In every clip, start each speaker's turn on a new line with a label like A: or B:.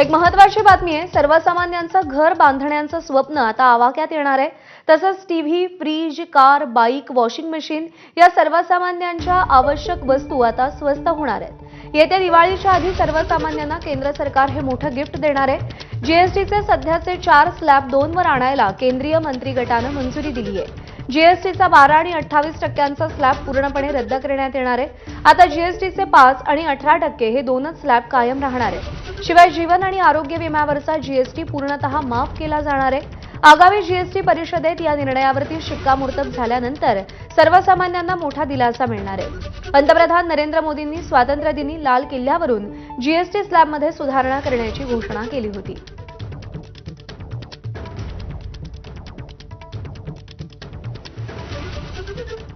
A: एक महत्त्वाची बातमी आहे। सर्वसामान्यांचं घर बांधण्याचं स्वप्न आता आवाक्यात येणार आहे। तसंच TV, fridge, car, bike, washing machine या सर्वसामान्यांच्या आवश्यक वस्तू आता स्वस्त होणार आहेत। येत्या दिवाळीच्या आधी सर्वसामान्यांना केंद्र सरकार हे मोठं गिफ्ट देणार आहे। जीएसटीचे सध्याचे 4 स्लॅब 2 वर आणायला केंद्रीय मंत्री गटानं मंजुरी दिली आहे। जीएसटीचा 12 आणि 28% स्लॅब पूर्णपणे रद्द करण्यात येणार आहे। आता जीएसटीचे 5 आणि 18% हे दोनच स्लॅब कायम राहणार आहेत। शिवाय जीवन आणि आरोग्य विम्यावरचा जीएसटी पूर्णतः माफ केला जाणार आहे। आगामी जीएसटी परिषदेत या निर्णयावरती शिक्कामोर्तब झाल्यानंतर सर्वसामान्यांना मोठा दिलासा मिळणार आहे। पंतप्रधान नरेंद्र मोदींनी स्वातंत्र्यदिनी लाल किल्ल्यावरून जीएसटी स्लॅबमध्ये सुधारणा करण्याची घोषणा केली होती।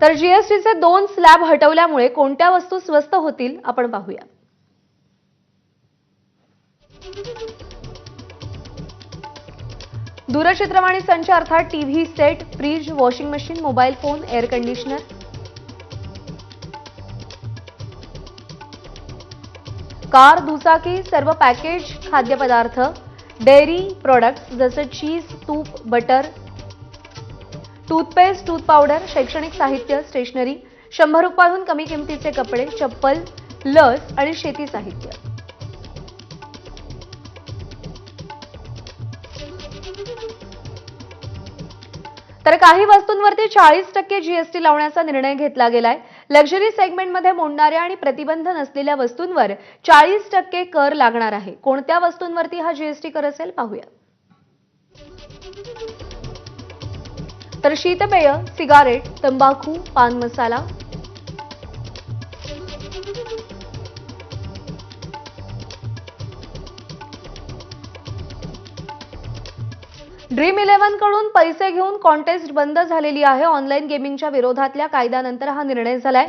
A: तर जीएसटीचे 2 स्लॅब हटवल्यामुळे कोणत्या वस्तू स्वस्त होतील आपण पाहूया। दूरचित्रवाणी संच अर्थात TV set, fridge, washing machine, mobile phone, air conditioner, car, दुचाकी, सर्व पॅकेज खाद्यपदार्थ, डेअरी प्रोडक्ट्स जसे चीज, तूप, बटर, टूथपेस्ट, टूथ पावडर, शैक्षणिक साहित्य, स्टेशनरी, 100 रुपयांहून कमी किमतीचे कपडे, चप्पल, लस आणि शेती साहित्य। तर काही वस्तूंवरती 40% जीएसटी लावण्याचा निर्णय घेतला गेलाय। लक्झरी सेगमेंटमध्ये मोडणाऱ्या आणि प्रतिबंध नसलेल्या वस्तूंवर 40% कर लागणार आहे। कोणत्या वस्तूंवरती हा जीएसटी कर असेल पाहूया। तर शीतपेय, सिगारेट, तंबाखू, पान मसाला, ड्रीम11 कडून पैसे घेऊन कॉन्टेस्ट बंद झालेली आहे। ऑनलाईन गेमिंगच्या विरोधातल्या कायद्यानंतर हा निर्णय झालाय।